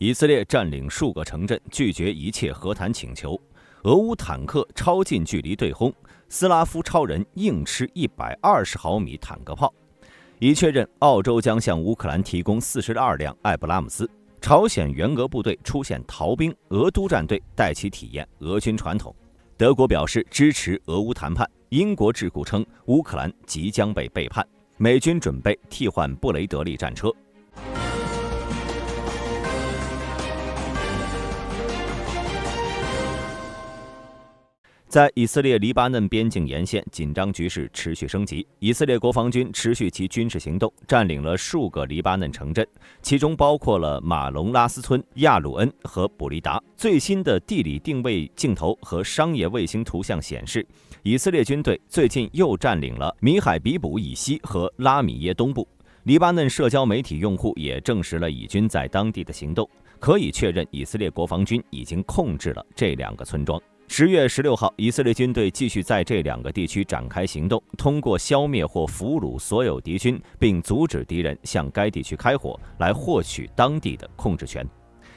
以色列占领数个城镇，拒绝一切和谈请求。俄乌坦克超近距离对轰，斯拉夫超人硬吃120毫米坦克炮。已确认，澳洲将向乌克兰提供42辆艾布拉姆斯。朝鲜援俄部队出现逃兵，俄督战队带其体验俄军传统。德国表示支持俄乌谈判。英国智库称乌克兰即将被背叛。美军准备替换布雷德利战车。在以色列黎巴嫩边境沿线，紧张局势持续升级。以色列国防军持续其军事行动，占领了数个黎巴嫩城镇，其中包括了马龙拉斯村、亚鲁恩和卜利达。最新的地理定位镜头和商业卫星图像显示，以色列军队最近又占领了米海比卜以西和拉米耶东部。黎巴嫩社交媒体用户也证实了以军在当地的行动，可以确认以色列国防军已经控制了这2个村庄。10月16号，以色列军队继续在这2个地区展开行动，通过消灭或俘虏所有敌军，并阻止敌人向该地区开火，来获取当地的控制权。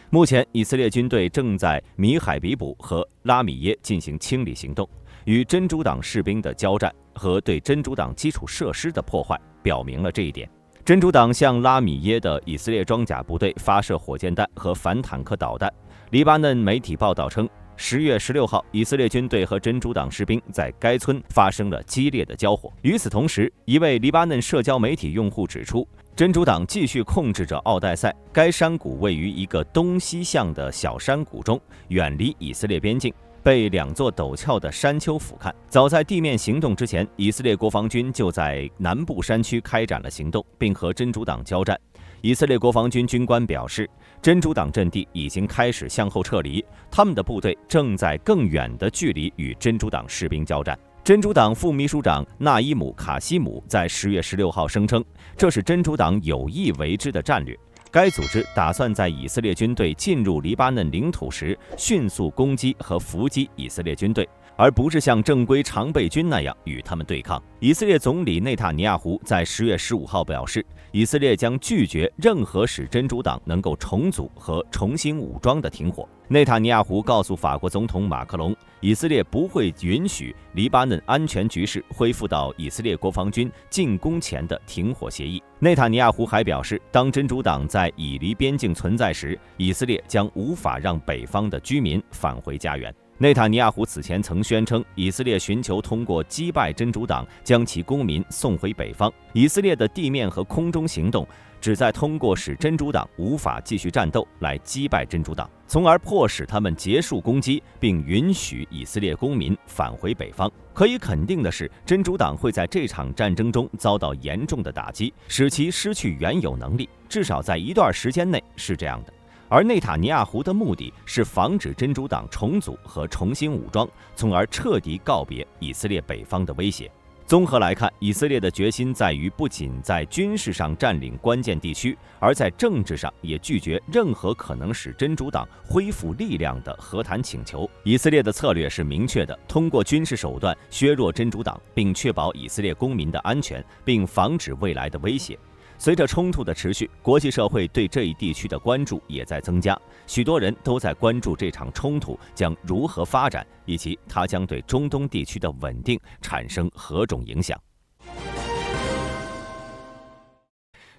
目前，以色列军队正在米海比卜和拉米耶进行清理行动，与真主党士兵的交战和对真主党基础设施的破坏表明了这一点。真主党向拉米耶的以色列装甲部队发射火箭弹和反坦克导弹。黎巴嫩媒体报道称，10月16号，以色列军队和真主党士兵在该村发生了激烈的交火。与此同时，一位黎巴嫩社交媒体用户指出，真主党继续控制着奥代塞，该山谷位于一个东西向的小山谷中，远离以色列边境，被2座陡峭的山丘俯瞰。早在地面行动之前，以色列国防军就在南部山区开展了行动，并和真主党交战。以色列国防军军官表示，真主党阵地已经开始向后撤离，他们的部队正在更远的距离与真主党士兵交战。真主党副秘书长纳伊姆·卡西姆在10月16号声称，这是真主党有意为之的战略。该组织打算在以色列军队进入黎巴嫩领土时，迅速攻击和伏击以色列军队，而不是像正规常备军那样与他们对抗。以色列总理内塔尼亚胡在10月15号表示，以色列将拒绝任何使真主党能够重组和重新武装的停火。内塔尼亚胡告诉法国总统马克龙，以色列不会允许黎巴嫩安全局势恢复到以色列国防军进攻前的停火协议。内塔尼亚胡还表示，当真主党在以黎边境存在时，以色列将无法让北方的居民返回家园。内塔尼亚胡此前曾宣称，以色列寻求通过击败真主党将其公民送回北方。以色列的地面和空中行动旨在通过使真主党无法继续战斗来击败真主党，从而迫使他们结束攻击，并允许以色列公民返回北方。可以肯定的是，真主党会在这场战争中遭到严重的打击，使其失去原有能力，至少在一段时间内是这样的。而内塔尼亚胡的目的是防止真主党重组和重新武装，从而彻底告别以色列北方的威胁。综合来看，以色列的决心在于不仅在军事上占领关键地区，而在政治上也拒绝任何可能使真主党恢复力量的和谈请求。以色列的策略是明确的，通过军事手段削弱真主党，并确保以色列公民的安全，并防止未来的威胁。随着冲突的持续，国际社会对这一地区的关注也在增加，许多人都在关注这场冲突将如何发展，以及它将对中东地区的稳定产生何种影响。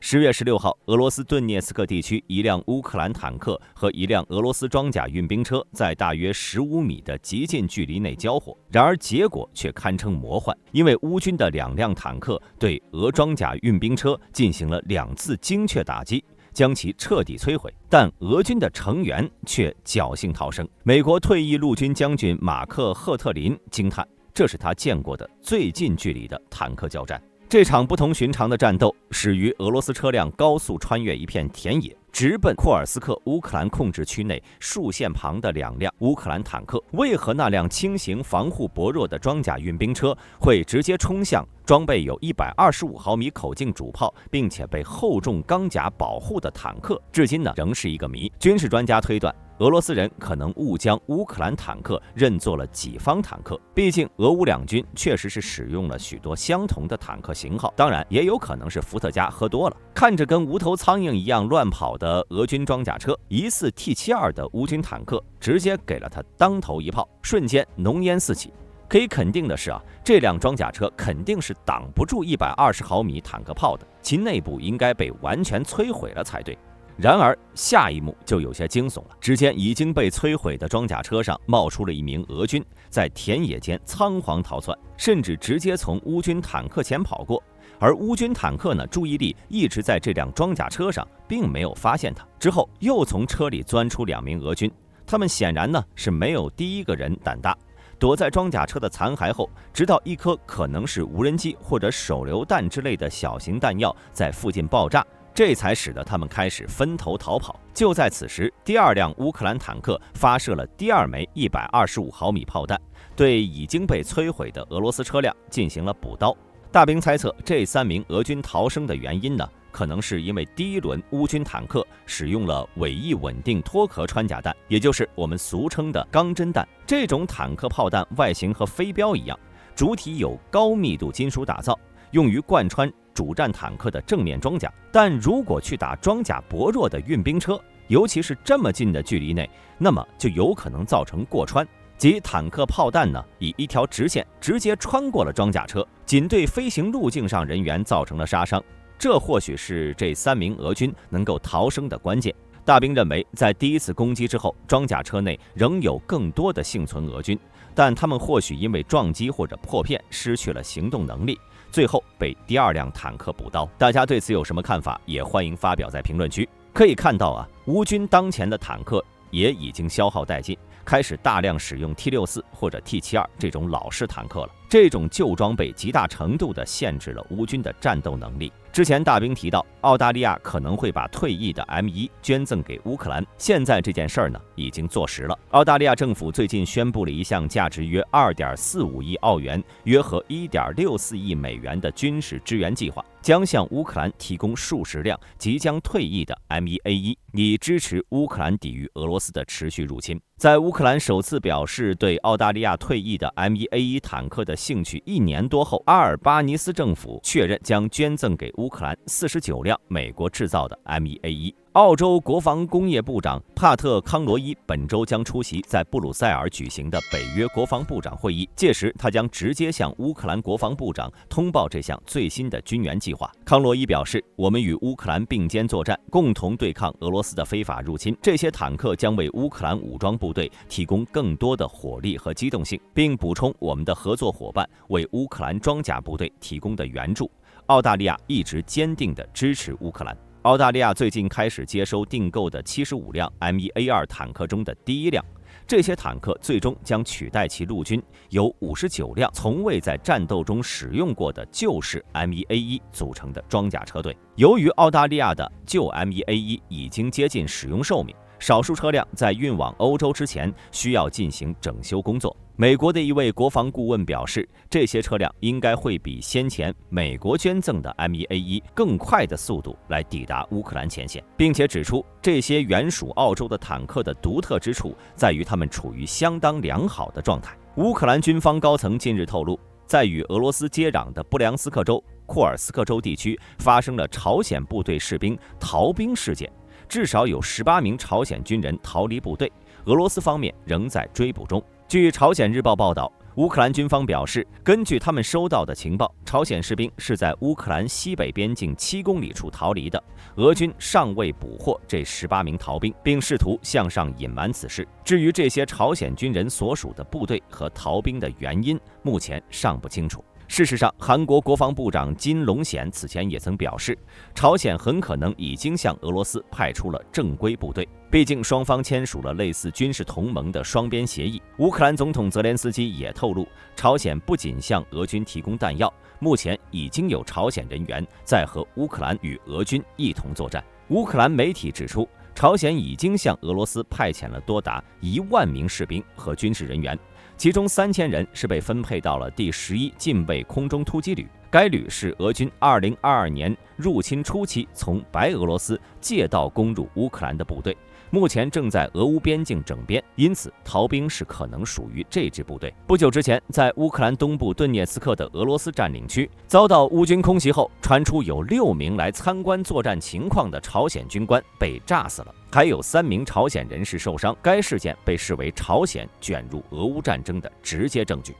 10月16号，俄罗斯顿涅茨克地区一辆乌克兰坦克和一辆俄罗斯装甲运兵车在大约15米的极近距离内交火，然而结果却堪称魔幻，因为乌军的2辆坦克对俄装甲运兵车进行了2次精确打击，将其彻底摧毁，但俄军的成员却侥幸逃生。美国退役陆军将军马克·赫特林惊叹，这是他见过的最近距离的坦克交战。这场不同寻常的战斗始于俄罗斯车辆高速穿越一片田野，直奔库尔斯克乌克兰控制区内竖线旁的2辆乌克兰坦克。为何那辆轻型防护薄弱的装甲运兵车会直接冲向装备有125毫米口径主炮并且被厚重钢甲保护的坦克，至今仍是一个谜。军事专家推断，俄罗斯人可能误将乌克兰坦克认作了己方坦克，毕竟俄乌两军确实是使用了许多相同的坦克型号，当然也有可能是伏特加喝多了。看着跟无头苍蝇一样乱跑的的俄军装甲车，疑似 T72的乌军坦克直接给了他当头一炮，瞬间浓烟四起。可以肯定的是这辆装甲车肯定是挡不住120毫米坦克炮的，其内部应该被完全摧毁了才对。然而下一幕就有些惊悚了，只见已经被摧毁的装甲车上冒出了一名俄军，在田野间仓皇逃窜，甚至直接从乌军坦克前跑过。而乌军坦克呢，注意力一直在这辆装甲车上，并没有发现它。之后又从车里钻出2名俄军，他们显然呢是没有第一个人胆大，躲在装甲车的残骸后，直到一颗可能是无人机或者手榴弹之类的小型弹药在附近爆炸，这才使得他们开始分头逃跑。就在此时，第2辆乌克兰坦克发射了第2枚125毫米炮弹，对已经被摧毁的俄罗斯车辆进行了补刀。大兵猜测，这3名俄军逃生的原因呢，可能是因为第1轮乌军坦克使用了尾翼稳定脱壳穿甲弹，也就是我们俗称的钢针弹。这种坦克炮弹外形和飞镖一样，主体有高密度金属打造，用于贯穿主战坦克的正面装甲。但如果去打装甲薄弱的运兵车，尤其是这么近的距离内，那么就有可能造成过穿。即坦克炮弹呢，以一条直线直接穿过了装甲车，仅对飞行路径上人员造成了杀伤。这或许是这3名俄军能够逃生的关键。大兵认为，在第1次攻击之后，装甲车内仍有更多的幸存俄军，但他们或许因为撞击或者破片失去了行动能力，最后被第2辆坦克补刀。大家对此有什么看法？也欢迎发表在评论区。可以看到乌军当前的坦克也已经消耗殆尽，开始大量使用 T64 或者 T72 这种老式坦克了。这种旧装备极大程度地限制了乌军的战斗能力。之前大兵提到，澳大利亚可能会把退役的 M1 捐赠给乌克兰，现在这件事儿呢已经坐实了。澳大利亚政府最近宣布了一项价值约 2.45 亿澳元，约合 1.64 亿美元的军事支援计划，将向乌克兰提供数十辆即将退役的 M1A1，以支持乌克兰抵御俄罗斯的持续入侵。在乌克兰首次表示对澳大利亚退役的 M1A1 坦克的兴趣1年多后，阿尔巴尼斯政府确认将捐赠给乌克兰49辆美国制造的 M1A1。澳洲国防工业部长帕特·康罗伊本周将出席在布鲁塞尔举行的北约国防部长会议，届时他将直接向乌克兰国防部长通报这项最新的军援计划。康罗伊表示，我们与乌克兰并肩作战，共同对抗俄罗斯的非法入侵。这些坦克将为乌克兰武装部队提供更多的火力和机动性，并补充我们的合作伙伴为乌克兰装甲部队提供的援助。澳大利亚一直坚定地支持乌克兰。澳大利亚最近开始接收订购的75辆 M1A2 坦克中的第1辆，这些坦克最终将取代其陆军由59辆从未在战斗中使用过的旧式 M1A1 组成的装甲车队。由于澳大利亚的旧 M1A1 已经接近使用寿命，少数车辆在运往欧洲之前需要进行整修工作。美国的一位国防顾问表示，这些车辆应该会比先前美国捐赠的 M1A1 更快的速度来抵达乌克兰前线，并且指出，这些原属澳洲的坦克的独特之处在于它们处于相当良好的状态。乌克兰军方高层近日透露，在与俄罗斯接壤的布良斯克州、库尔斯克州地区发生了朝鲜部队士兵逃兵事件，至少有18名朝鲜军人逃离部队，俄罗斯方面仍在追捕中。据朝鲜日报报道，乌克兰军方表示，根据他们收到的情报，朝鲜士兵是在乌克兰西北边境7公里处逃离的，俄军尚未捕获这18名逃兵，并试图向上隐瞒此事。至于这些朝鲜军人所属的部队和逃兵的原因，目前尚不清楚。事实上，韩国国防部长金龙显此前也曾表示，朝鲜很可能已经向俄罗斯派出了正规部队，毕竟双方签署了类似军事同盟的双边协议。乌克兰总统泽连斯基也透露，朝鲜不仅向俄军提供弹药，目前已经有朝鲜人员在和乌克兰与俄军一同作战。乌克兰媒体指出，朝鲜已经向俄罗斯派遣了多达1万名士兵和军事人员，其中3000人是被分配到了第11近卫空中突击旅，该旅是俄军2022年入侵初期从白俄罗斯借道攻入乌克兰的部队，目前正在俄乌边境整编，因此逃兵是可能属于这支部队。不久之前，在乌克兰东部顿涅茨克的俄罗斯占领区遭到乌军空袭后，传出有6名来参观作战情况的朝鲜军官被炸死了，还有3名朝鲜人士受伤。该事件被视为朝鲜卷入俄乌战争的直接证据。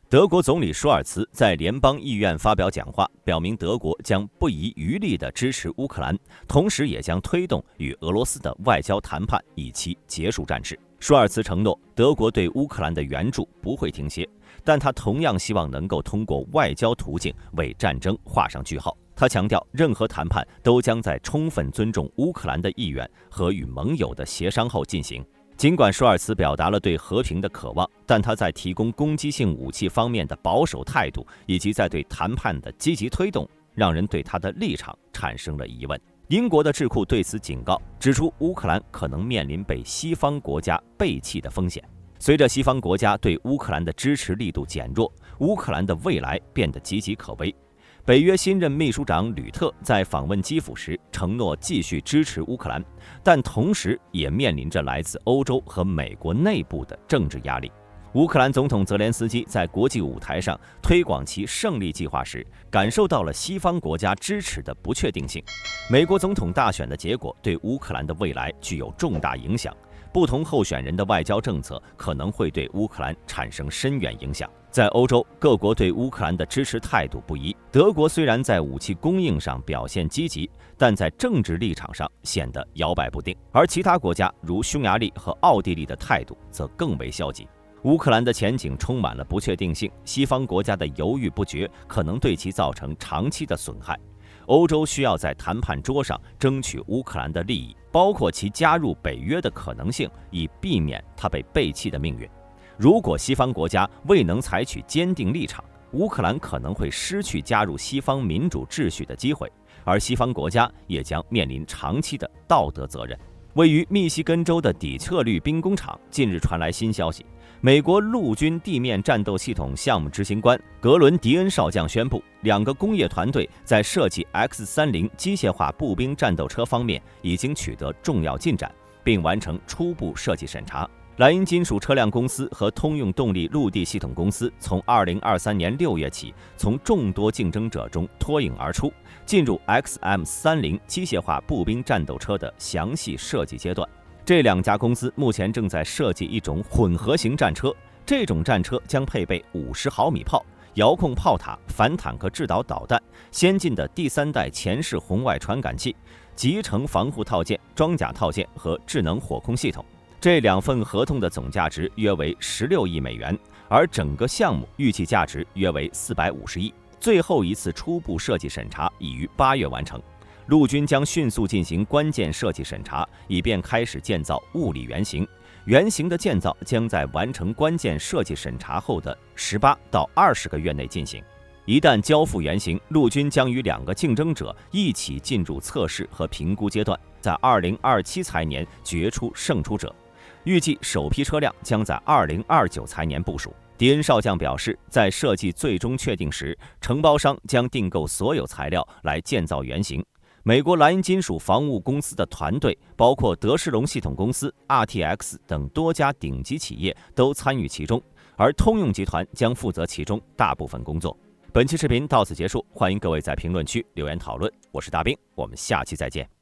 德国总理舒尔茨在联邦议院发表讲话，表明德国将不遗余力地支持乌克兰，同时也将推动与俄罗斯的外交谈判，以期结束战事。舒尔茨承诺，德国对乌克兰的援助不会停歇，但他同样希望能够通过外交途径为战争画上句号。他强调，任何谈判都将在充分尊重乌克兰的意愿和与盟友的协商后进行。尽管舒尔茨表达了对和平的渴望，但他在提供攻击性武器方面的保守态度，以及在对谈判的积极推动，让人对他的立场产生了疑问。英国的智库对此警告，指出乌克兰可能面临被西方国家背弃的风险。随着西方国家对乌克兰的支持力度减弱，乌克兰的未来变得岌岌可危。北约新任秘书长吕特在访问基辅时承诺继续支持乌克兰，但同时也面临着来自欧洲和美国内部的政治压力。乌克兰总统泽连斯基在国际舞台上推广其胜利计划时，感受到了西方国家支持的不确定性。美国总统大选的结果对乌克兰的未来具有重大影响，不同候选人的外交政策可能会对乌克兰产生深远影响。在欧洲，各国对乌克兰的支持态度不一。德国虽然在武器供应上表现积极，但在政治立场上显得摇摆不定，而其他国家如匈牙利和奥地利的态度则更为消极。乌克兰的前景充满了不确定性，西方国家的犹豫不决可能对其造成长期的损害。欧洲需要在谈判桌上争取乌克兰的利益，包括其加入北约的可能性，以避免它被背弃的命运。如果西方国家未能采取坚定立场，乌克兰可能会失去加入西方民主秩序的机会，而西方国家也将面临长期的道德责任。位于密西根州的底特律兵工厂近日传来新消息，美国陆军地面战斗系统项目执行官格伦迪恩少将宣布，2个工业团队在设计 X-30机械化步兵战斗车方面已经取得重要进展，并完成初步设计审查。莱茵金属车辆公司和通用动力陆地系统公司从2023年6月起，从众多竞争者中脱颖而出，进入 XM30 机械化步兵战斗车的详细设计阶段。这2家公司目前正在设计一种混合型战车，这种战车将配备50毫米炮、遥控炮塔、反坦克制导导弹、先进的第3代前视红外传感器、集成防护套件、装甲套件和智能火控系统。这2份合同的总价值约为16亿美元，而整个项目预计价值约为450亿。最后一次初步设计审查已于8月完成。陆军将迅速进行关键设计审查，以便开始建造物理原型。原型的建造将在完成关键设计审查后的18到20个月内进行。一旦交付原型，陆军将与2个竞争者一起进入测试和评估阶段，在2027财年决出胜出者。预计首批车辆将在2029财年部署。迪恩少将表示，在设计最终确定时，承包商将订购所有材料来建造原型。美国莱茵金属防务公司的团队，包括德士隆系统公司、RTX 等多家顶级企业都参与其中，而通用集团将负责其中大部分工作。本期视频到此结束，欢迎各位在评论区留言讨论。我是大兵，我们下期再见。